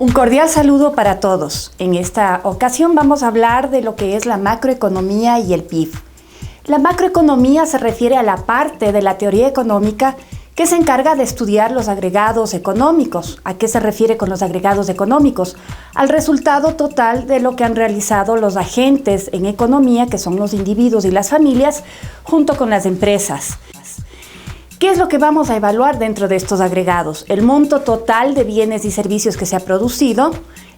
Un cordial saludo para todos. En esta ocasión vamos a hablar de lo que es la macroeconomía y el PIB. La macroeconomía se refiere a la parte de la teoría económica que se encarga de estudiar los agregados económicos. ¿A qué se refiere con los agregados económicos? Al resultado total de lo que han realizado los agentes en economía, que son los individuos y las familias, junto con las empresas. ¿Qué es lo que vamos a evaluar dentro de estos agregados? El monto total de bienes y servicios que se ha producido,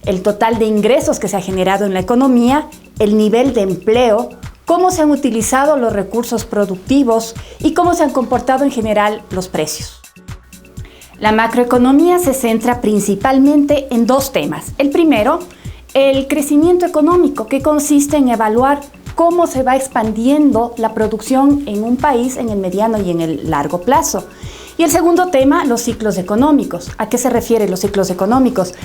el total de ingresos que se ha generado en la economía, el nivel de empleo, cómo se han utilizado los recursos productivos y cómo se han comportado en general los precios. La macroeconomía se centra principalmente en dos temas. El primero, el crecimiento económico, que consiste en evaluar cómo se va expandiendo la producción en un país en el mediano y en el largo plazo. Y el segundo tema, los ciclos económicos. ¿A qué se refieren los ciclos económicos?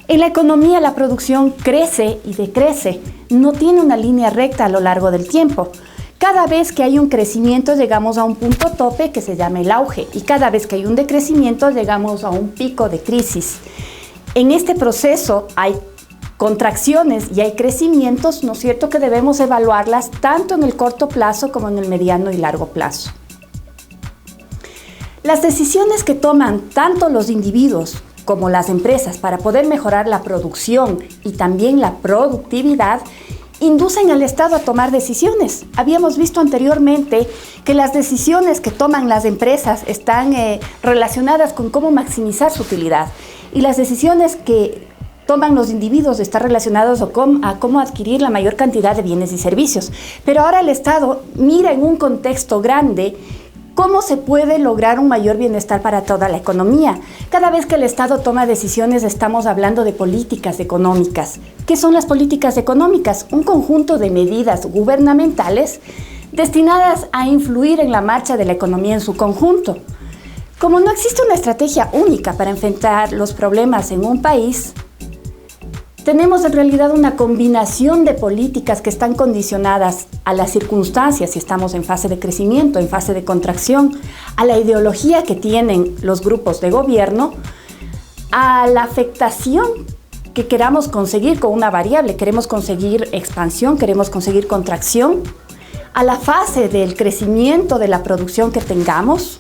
En la economía la producción crece y decrece, no tiene una línea recta a lo largo del tiempo. Cada vez que hay un crecimiento llegamos a un punto tope que se llama el auge y cada vez que hay un decrecimiento llegamos a un pico de crisis. En este proceso hay contracciones y hay crecimientos, ¿no es cierto?, que debemos evaluarlas tanto en el corto plazo como en el mediano y largo plazo. Las decisiones que toman tanto los individuos como las empresas para poder mejorar la producción y también la productividad inducen al Estado a tomar decisiones. Habíamos visto anteriormente que las decisiones que toman las empresas están relacionadas con cómo maximizar su utilidad y las decisiones que toman los individuos están relacionados a cómo adquirir la mayor cantidad de bienes y servicios. Pero ahora el Estado mira en un contexto grande cómo se puede lograr un mayor bienestar para toda la economía. Cada vez que el Estado toma decisiones estamos hablando de políticas económicas. ¿Qué son las políticas económicas? Un conjunto de medidas gubernamentales destinadas a influir en la marcha de la economía en su conjunto. Como no existe una estrategia única para enfrentar los problemas en un país, tenemos en realidad una combinación de políticas que están condicionadas a las circunstancias, si estamos en fase de crecimiento, en fase de contracción, a la ideología que tienen los grupos de gobierno, a la afectación que queramos conseguir con una variable. Queremos conseguir expansión, queremos conseguir contracción, a la fase del crecimiento de la producción que tengamos.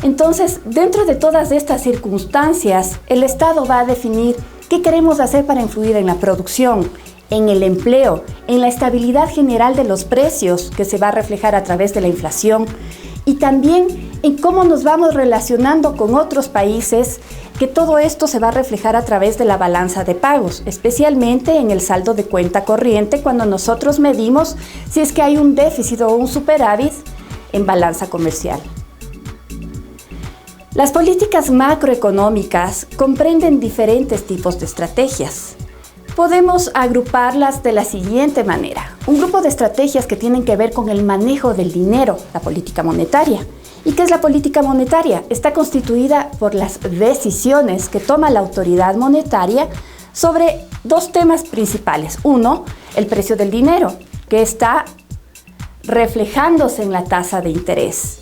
Entonces, dentro de todas estas circunstancias, el Estado va a definir ¿qué queremos hacer para influir en la producción, en el empleo, en la estabilidad general de los precios que se va a reflejar a través de la inflación y también en cómo nos vamos relacionando con otros países, que todo esto se va a reflejar a través de la balanza de pagos, especialmente en el saldo de cuenta corriente cuando nosotros medimos si es que hay un déficit o un superávit en balanza comercial? Las políticas macroeconómicas comprenden diferentes tipos de estrategias. Podemos agruparlas de la siguiente manera. Un grupo de estrategias que tienen que ver con el manejo del dinero, la política monetaria. ¿Y qué es la política monetaria? Está constituida por las decisiones que toma la autoridad monetaria sobre dos temas principales. Uno, el precio del dinero, que está reflejándose en la tasa de interés.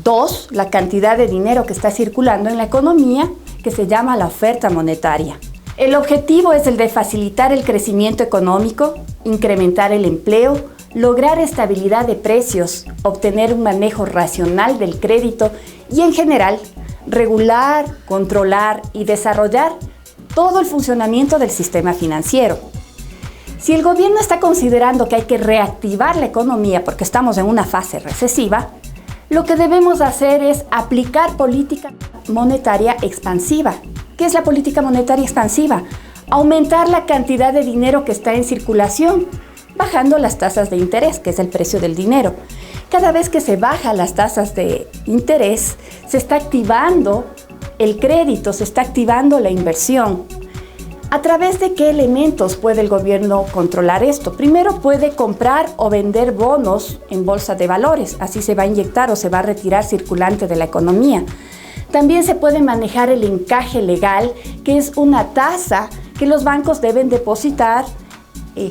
Dos, la cantidad de dinero que está circulando en la economía, que se llama la oferta monetaria. El objetivo es el de facilitar el crecimiento económico, incrementar el empleo, lograr estabilidad de precios, obtener un manejo racional del crédito y, en general, regular, controlar y desarrollar todo el funcionamiento del sistema financiero. Si el gobierno está considerando que hay que reactivar la economía porque estamos en una fase recesiva, lo que debemos hacer es aplicar política monetaria expansiva. ¿Qué es la política monetaria expansiva? Aumentar la cantidad de dinero que está en circulación, bajando las tasas de interés, que es el precio del dinero. Cada vez que se bajan las tasas de interés, se está activando el crédito, se está activando la inversión. ¿A través de qué elementos puede el gobierno controlar esto? Primero, puede comprar o vender bonos en bolsa de valores. Así se va a inyectar o se va a retirar circulante de la economía. También se puede manejar el encaje legal, que es una tasa que los bancos deben depositar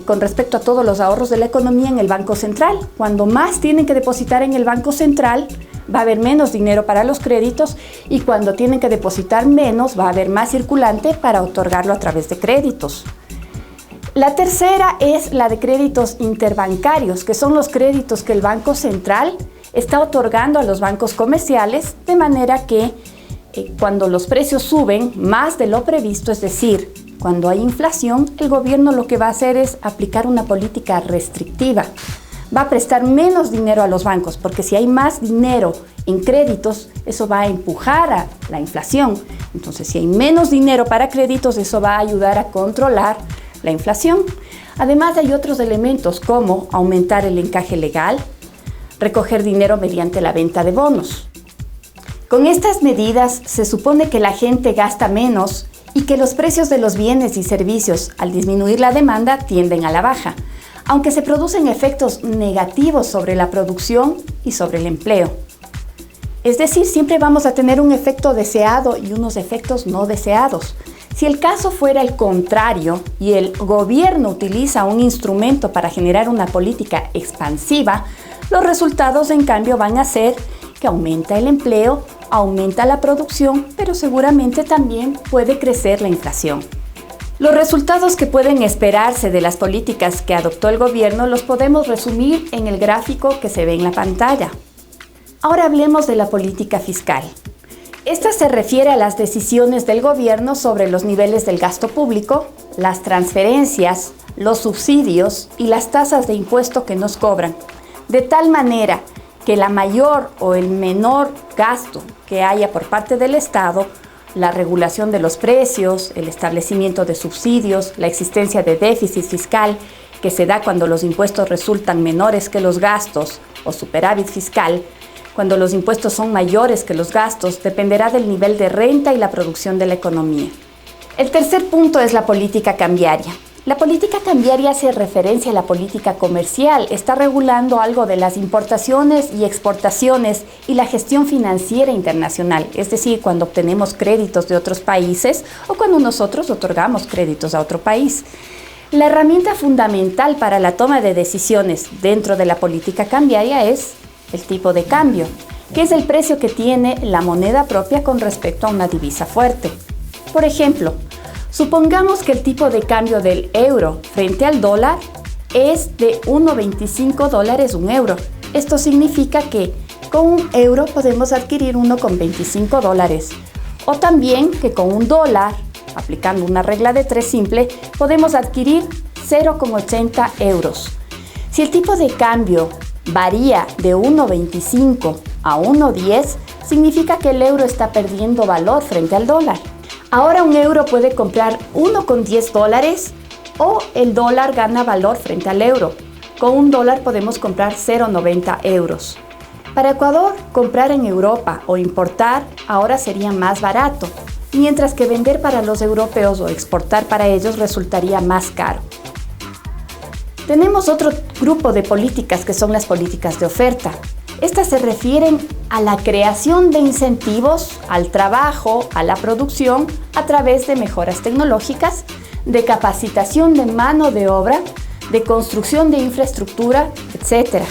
con respecto a todos los ahorros de la economía en el Banco Central. Cuando más tienen que depositar en el Banco Central, va a haber menos dinero para los créditos y cuando tienen que depositar menos va a haber más circulante para otorgarlo a través de créditos. La tercera es la de créditos interbancarios, que son los créditos que el Banco Central está otorgando a los bancos comerciales, de manera que cuando los precios suben más de lo previsto, es decir, cuando hay inflación, el gobierno lo que va a hacer es aplicar una política restrictiva. Va a prestar menos dinero a los bancos, porque si hay más dinero en créditos, eso va a empujar a la inflación. Entonces, si hay menos dinero para créditos, eso va a ayudar a controlar la inflación. Además, hay otros elementos como aumentar el encaje legal, recoger dinero mediante la venta de bonos. Con estas medidas se supone que la gente gasta menos y que los precios de los bienes y servicios, al disminuir la demanda, tienden a la baja, aunque se producen efectos negativos sobre la producción y sobre el empleo. Es decir, siempre vamos a tener un efecto deseado y unos efectos no deseados. Si el caso fuera el contrario y el gobierno utiliza un instrumento para generar una política expansiva, los resultados, en cambio, van a ser que aumenta el empleo, aumenta la producción, pero seguramente también puede crecer la inflación. Los resultados que pueden esperarse de las políticas que adoptó el gobierno los podemos resumir en el gráfico que se ve en la pantalla. Ahora hablemos de la política fiscal. Esta se refiere a las decisiones del gobierno sobre los niveles del gasto público, las transferencias, los subsidios y las tasas de impuesto que nos cobran, de tal manera que la mayor o el menor gasto que haya por parte del Estado, la regulación de los precios, el establecimiento de subsidios, la existencia de déficit fiscal que se da cuando los impuestos resultan menores que los gastos o superávit fiscal, cuando los impuestos son mayores que los gastos, dependerá del nivel de renta y la producción de la economía. El tercer punto es la política cambiaria. La política cambiaria hace referencia a la política comercial, está regulando algo de las importaciones y exportaciones y la gestión financiera internacional, es decir, cuando obtenemos créditos de otros países o cuando nosotros otorgamos créditos a otro país. La herramienta fundamental para la toma de decisiones dentro de la política cambiaria es el tipo de cambio, que es el precio que tiene la moneda propia con respecto a una divisa fuerte. Por ejemplo, supongamos que el tipo de cambio del euro frente al dólar es de 1,25 dólares un euro. Esto significa que con un euro podemos adquirir 1,25 dólares. O también que con un dólar, aplicando una regla de 3 simple, podemos adquirir 0,80 euros. Si el tipo de cambio varía de 1,25 a 1,10, significa que el euro está perdiendo valor frente al dólar. Ahora un euro puede comprar 1,10 dólares o el dólar gana valor frente al euro. Con un dólar podemos comprar 0,90 euros. Para Ecuador, comprar en Europa o importar ahora sería más barato, mientras que vender para los europeos o exportar para ellos resultaría más caro. Tenemos otro grupo de políticas que son las políticas de oferta. Estas se refieren a la creación de incentivos al trabajo, a la producción, a través de mejoras tecnológicas, de capacitación de mano de obra, de construcción de infraestructura, etc.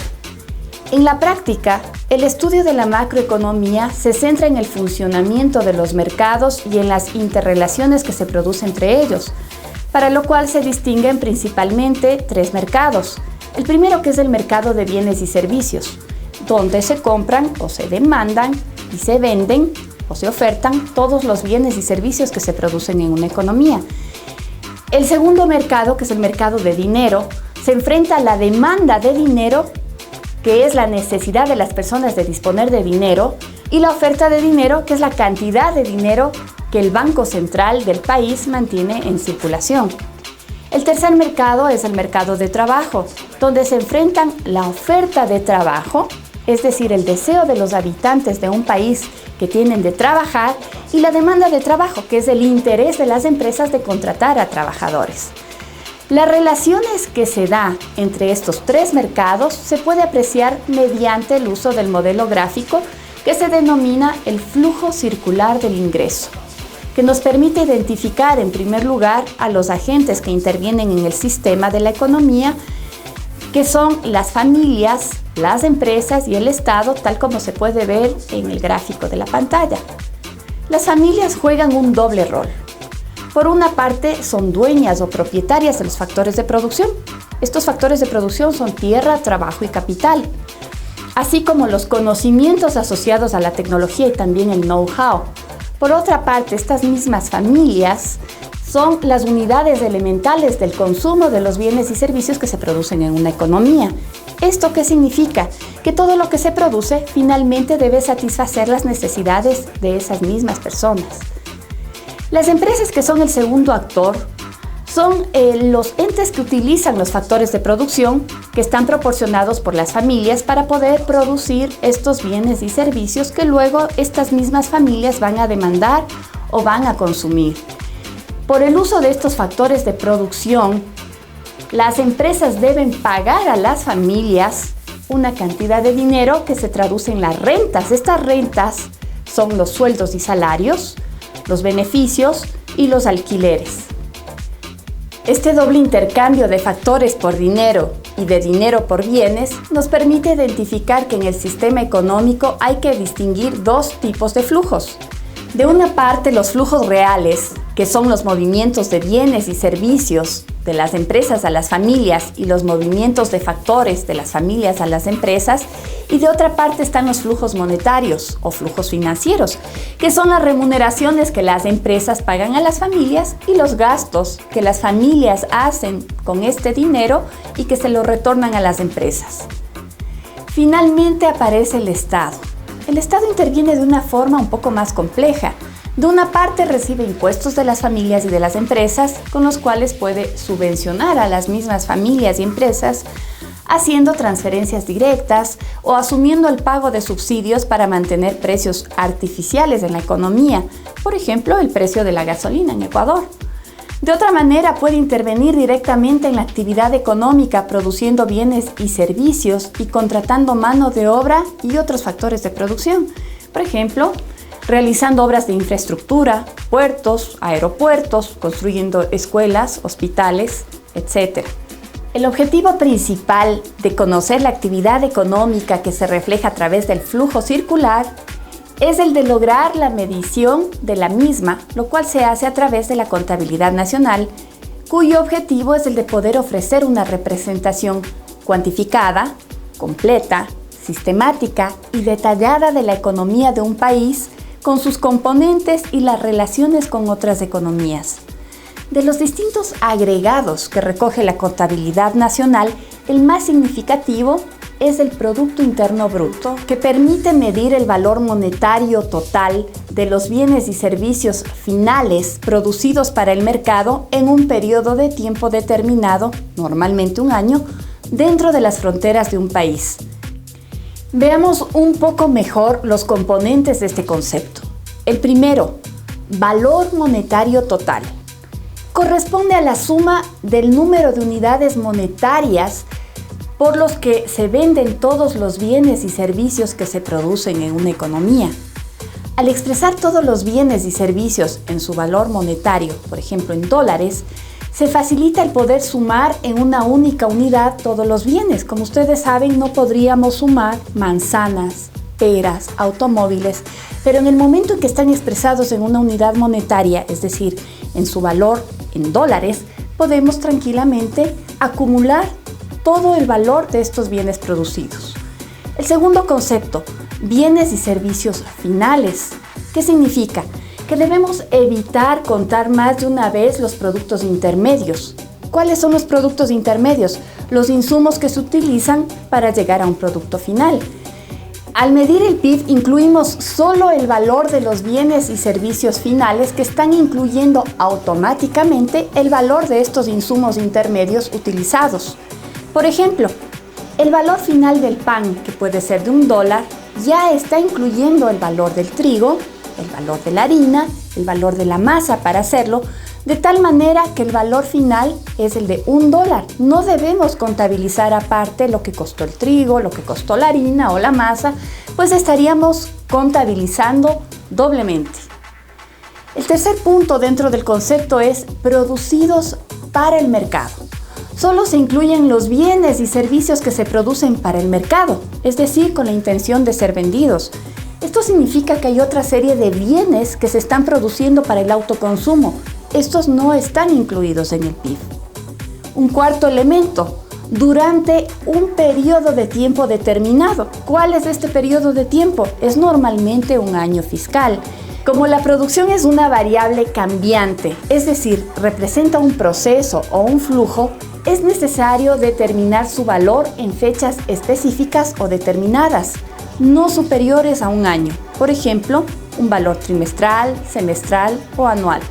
En la práctica, el estudio de la macroeconomía se centra en el funcionamiento de los mercados y en las interrelaciones que se producen entre ellos, para lo cual se distinguen principalmente 3 mercados. El primero, que es el mercado de bienes y servicios, donde se compran o se demandan y se venden o se ofertan todos los bienes y servicios que se producen en una economía. El segundo mercado, que es el mercado de dinero, se enfrenta a la demanda de dinero, que es la necesidad de las personas de disponer de dinero, y la oferta de dinero, que es la cantidad de dinero que el Banco Central del país mantiene en circulación. El tercer mercado es el mercado de trabajo, donde se enfrentan la oferta de trabajo, es decir, el deseo de los habitantes de un país que tienen de trabajar, y la demanda de trabajo, que es el interés de las empresas de contratar a trabajadores. Las relaciones que se da entre estos 3 mercados se puede apreciar mediante el uso del modelo gráfico que se denomina el flujo circular del ingreso, que nos permite identificar en primer lugar a los agentes que intervienen en el sistema de la economía, que son las familias, las empresas y el Estado, tal como se puede ver en el gráfico de la pantalla. Las familias juegan un doble rol. Por una parte, son dueñas o propietarias de los factores de producción. Estos factores de producción son tierra, trabajo y capital, así como los conocimientos asociados a la tecnología y también el know-how. Por otra parte, estas mismas familias son las unidades elementales del consumo de los bienes y servicios que se producen en una economía. ¿Esto qué significa? Que todo lo que se produce finalmente debe satisfacer las necesidades de esas mismas personas. Las empresas, que son el segundo actor, son los entes que utilizan los factores de producción que están proporcionados por las familias para poder producir estos bienes y servicios que luego estas mismas familias van a demandar o van a consumir. Por el uso de estos factores de producción, las empresas deben pagar a las familias una cantidad de dinero que se traduce en las rentas. Estas rentas son los sueldos y salarios, los beneficios y los alquileres. Este doble intercambio de factores por dinero y de dinero por bienes nos permite identificar que en el sistema económico hay que distinguir dos tipos de flujos. De una parte, los flujos reales, que son los movimientos de bienes y servicios de las empresas a las familias y los movimientos de factores de las familias a las empresas, y de otra parte están los flujos monetarios o flujos financieros, que son las remuneraciones que las empresas pagan a las familias y los gastos que las familias hacen con este dinero y que se lo retornan a las empresas. Finalmente aparece el Estado. El Estado interviene de una forma un poco más compleja. De una parte recibe impuestos de las familias y de las empresas, con los cuales puede subvencionar a las mismas familias y empresas, haciendo transferencias directas o asumiendo el pago de subsidios para mantener precios artificiales en la economía, por ejemplo, el precio de la gasolina en Ecuador. De otra manera, puede intervenir directamente en la actividad económica, produciendo bienes y servicios y contratando mano de obra y otros factores de producción. Por ejemplo, realizando obras de infraestructura, puertos, aeropuertos, construyendo escuelas, hospitales, etc. El objetivo principal de conocer la actividad económica que se refleja a través del flujo circular es el de lograr la medición de la misma, lo cual se hace a través de la contabilidad nacional, cuyo objetivo es el de poder ofrecer una representación cuantificada, completa, sistemática y detallada de la economía de un país con sus componentes y las relaciones con otras economías. De los distintos agregados que recoge la contabilidad nacional, el más significativo es el Producto Interno Bruto, que permite medir el valor monetario total de los bienes y servicios finales producidos para el mercado en un periodo de tiempo determinado, normalmente un año, dentro de las fronteras de un país. Veamos un poco mejor los componentes de este concepto. El primero, valor monetario total. Corresponde a la suma del número de unidades monetarias por los que se venden todos los bienes y servicios que se producen en una economía. Al expresar todos los bienes y servicios en su valor monetario, por ejemplo en dólares, se facilita el poder sumar en una única unidad todos los bienes. Como ustedes saben, no podríamos sumar manzanas, peras, automóviles, pero en el momento en que están expresados en una unidad monetaria, es decir, en su valor en dólares, podemos tranquilamente acumular todo el valor de estos bienes producidos. El segundo concepto, bienes y servicios finales. ¿Qué significa? Que debemos evitar contar más de una vez los productos intermedios. ¿Cuáles son los productos intermedios? Los insumos que se utilizan para llegar a un producto final. Al medir el PIB incluimos solo el valor de los bienes y servicios finales que están incluyendo automáticamente el valor de estos insumos intermedios utilizados. Por ejemplo, el valor final del pan, que puede ser de $1, ya está incluyendo el valor del trigo, el valor de la harina, el valor de la masa para hacerlo, de tal manera que el valor final es el de $1. No debemos contabilizar aparte lo que costó el trigo, lo que costó la harina o la masa, pues estaríamos contabilizando doblemente. El tercer punto dentro del concepto es producidos para el mercado. Solo se incluyen los bienes y servicios que se producen para el mercado, es decir, con la intención de ser vendidos. Esto significa que hay otra serie de bienes que se están produciendo para el autoconsumo. Estos no están incluidos en el PIB. Un cuarto elemento, durante un periodo de tiempo determinado. ¿Cuál es este periodo de tiempo? Es normalmente un año fiscal. Como la producción es una variable cambiante, es decir, representa un proceso o un flujo, es necesario determinar su valor en fechas específicas o determinadas, no superiores a un año. Por ejemplo, un valor trimestral, semestral o anual.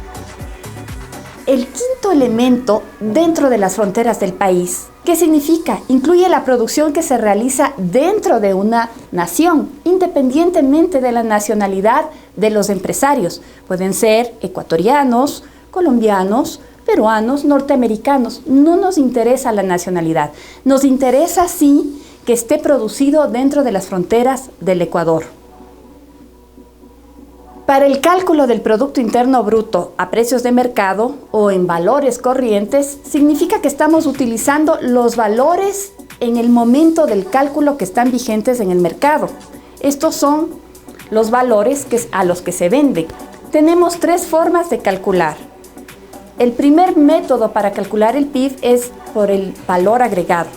El quinto elemento dentro de las fronteras del país, ¿qué significa? Incluye la producción que se realiza dentro de una nación, independientemente de la nacionalidad de los empresarios. Pueden ser ecuatorianos, colombianos, peruanos, norteamericanos. No nos interesa la nacionalidad. Nos interesa, sí, que esté producido dentro de las fronteras del Ecuador. Para el cálculo del Producto Interno Bruto a precios de mercado o en valores corrientes, significa que estamos utilizando los valores en el momento del cálculo que están vigentes en el mercado. Estos son los valores a los que se venden. Tenemos tres formas de calcular. El primer método para calcular el PIB es por el valor agregado.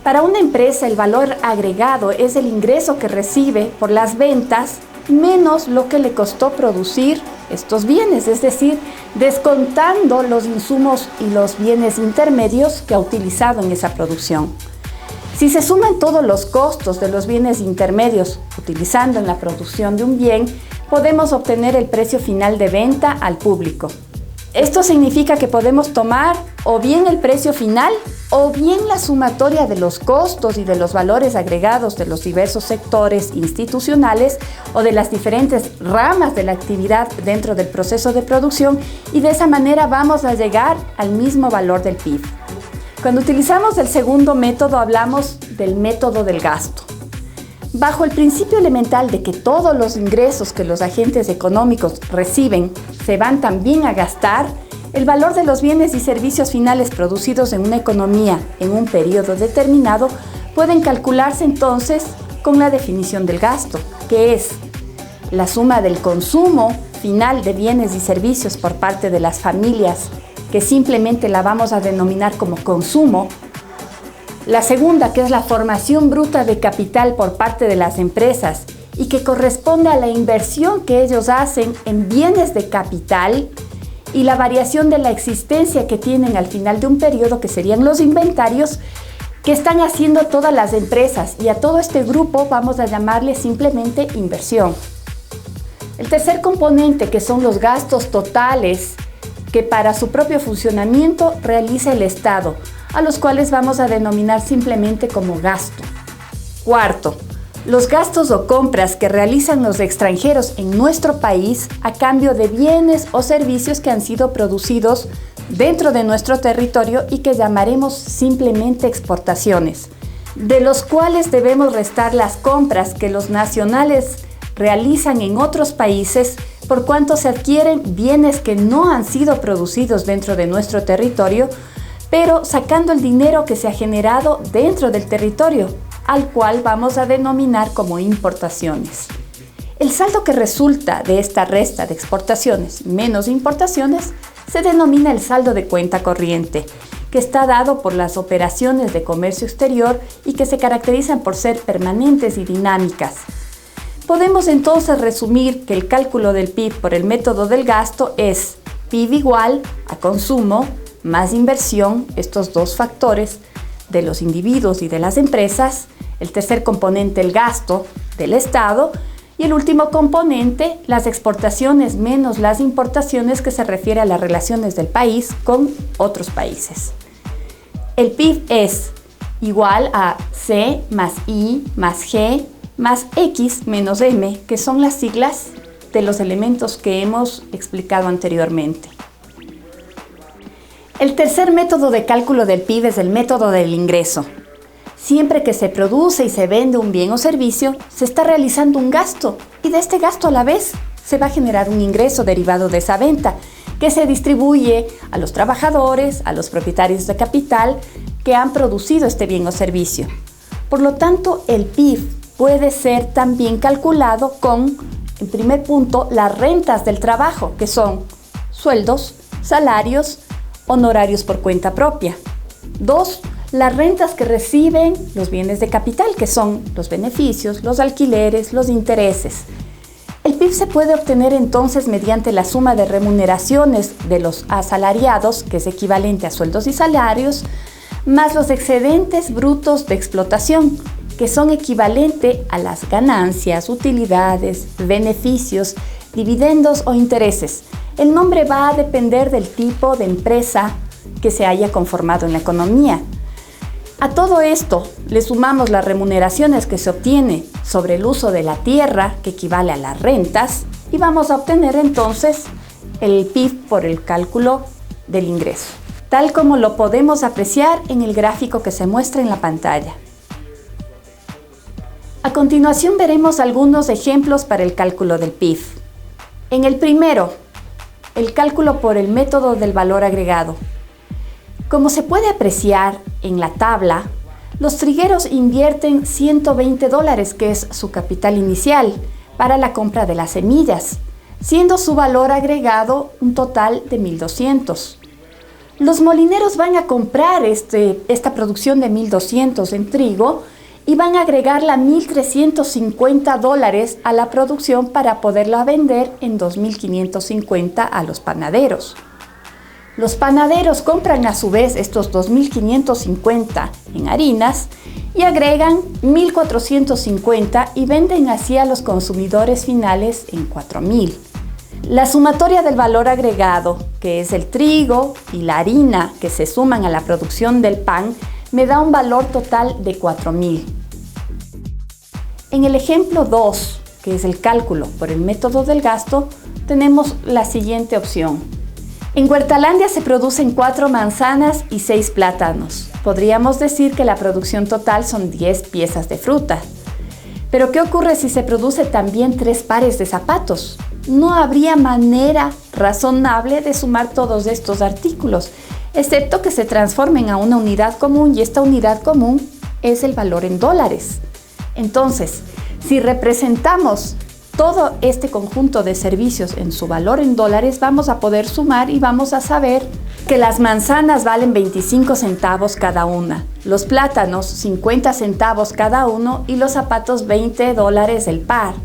Para una empresa, el valor agregado es el ingreso que recibe por las ventas menos lo que le costó producir estos bienes, es decir, descontando los insumos y los bienes intermedios que ha utilizado en esa producción. Si se suman todos los costos de los bienes intermedios utilizando en la producción de un bien, podemos obtener el precio final de venta al público. Esto significa que podemos tomar o bien el precio final o bien la sumatoria de los costos y de los valores agregados de los diversos sectores institucionales o de las diferentes ramas de la actividad dentro del proceso de producción, y de esa manera vamos a llegar al mismo valor del PIB. Cuando utilizamos el segundo método, hablamos del método del gasto. Bajo el principio elemental de que todos los ingresos que los agentes económicos reciben se van también a gastar, el valor de los bienes y servicios finales producidos en una economía en un periodo determinado pueden calcularse entonces con la definición del gasto, que es la suma del consumo final de bienes y servicios por parte de las familias, que simplemente la vamos a denominar como consumo. La segunda, que es la formación bruta de capital por parte de las empresas y que corresponde a la inversión que ellos hacen en bienes de capital, y la variación de la existencia que tienen al final de un periodo, que serían los inventarios que están haciendo todas las empresas, y a todo este grupo vamos a llamarle simplemente inversión. El tercer componente, que son los gastos totales que para su propio funcionamiento realiza el Estado, a los cuales vamos a denominar simplemente como gasto. Cuarto, los gastos o compras que realizan los extranjeros en nuestro país a cambio de bienes o servicios que han sido producidos dentro de nuestro territorio y que llamaremos simplemente exportaciones, de los cuales debemos restar las compras que los nacionales realizan en otros países por cuanto se adquieren bienes que no han sido producidos dentro de nuestro territorio, pero sacando el dinero que se ha generado dentro del territorio, al cual vamos a denominar como importaciones. El saldo que resulta de esta resta de exportaciones menos importaciones se denomina el saldo de cuenta corriente, que está dado por las operaciones de comercio exterior y que se caracterizan por ser permanentes y dinámicas. Podemos entonces resumir que el cálculo del PIB por el método del gasto es PIB igual a consumo más inversión, estos dos factores de los individuos y de las empresas, el tercer componente el gasto del Estado y el último componente las exportaciones menos las importaciones, que se refiere a las relaciones del país con otros países. El PIB es igual a C más I más G más X menos M, que son las siglas de los elementos que hemos explicado anteriormente. El tercer método de cálculo del PIB es el método del ingreso. Siempre que se produce y se vende un bien o servicio, se está realizando un gasto, y de este gasto a la vez se va a generar un ingreso derivado de esa venta, que se distribuye a los trabajadores, a los propietarios de capital que han producido este bien o servicio. Por lo tanto, el PIB puede ser también calculado con, en primer punto, las rentas del trabajo, que son sueldos, salarios, honorarios por cuenta propia. 2, las rentas que reciben los bienes de capital, que son los beneficios, los alquileres, los intereses. El PIB se puede obtener entonces mediante la suma de remuneraciones de los asalariados, que es equivalente a sueldos y salarios, más los excedentes brutos de explotación, que son equivalente a las ganancias, utilidades, beneficios, dividendos o intereses. El nombre va a depender del tipo de empresa que se haya conformado en la economía. A todo esto le sumamos las remuneraciones que se obtiene sobre el uso de la tierra, que equivale a las rentas, y vamos a obtener entonces el PIB por el cálculo del ingreso, tal como lo podemos apreciar en el gráfico que se muestra en la pantalla. A continuación veremos algunos ejemplos para el cálculo del PIB. En el primero, el cálculo por el método del valor agregado. Como se puede apreciar en la tabla, los trigueros invierten $120, que es su capital inicial, para la compra de las semillas, siendo su valor agregado un total de $1,200. Los molineros van a comprar esta producción de $1,200 en trigo y van a agregarla $1,350 a la producción para poderla vender en $2,550 a los panaderos. Los panaderos compran a su vez estos $2,550 en harinas y agregan $1,450 y venden así a los consumidores finales en $4,000. La sumatoria del valor agregado, que es el trigo y la harina que se suman a la producción del pan, me da un valor total de $4,000. En el ejemplo 2, que es el cálculo por el método del gasto, tenemos la siguiente opción. En Huertalandia se producen 4 manzanas y 6 plátanos. Podríamos decir que la producción total son 10 piezas de fruta. Pero ¿qué ocurre si se produce también 3 pares de zapatos? No habría manera razonable de sumar todos estos artículos, excepto que se transformen a una unidad común, y esta unidad común es el valor en dólares. Entonces, si representamos todo este conjunto de servicios en su valor en dólares, vamos a poder sumar y vamos a saber que las manzanas valen 25 centavos cada una, los plátanos 50 centavos cada uno y los zapatos $20 el par.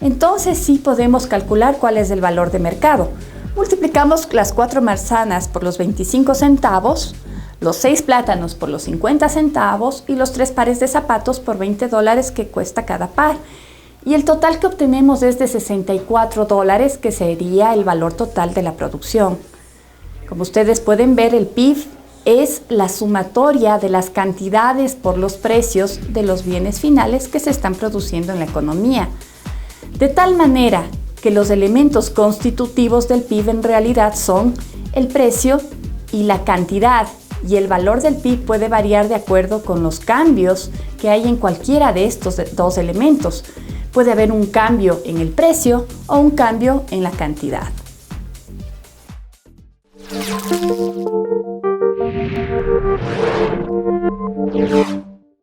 Entonces sí podemos calcular cuál es el valor de mercado. Multiplicamos las 4 manzanas por los 25 centavos, los 6 plátanos por los 50 centavos y los 3 pares de zapatos por $20 que cuesta cada par. Y el total que obtenemos es de $64, que sería el valor total de la producción. Como ustedes pueden ver, el PIB es la sumatoria de las cantidades por los precios de los bienes finales que se están produciendo en la economía. De tal manera que los elementos constitutivos del PIB en realidad son el precio y la cantidad, y el valor del PIB puede variar de acuerdo con los cambios que hay en cualquiera de estos dos elementos. Puede haber un cambio en el precio o un cambio en la cantidad.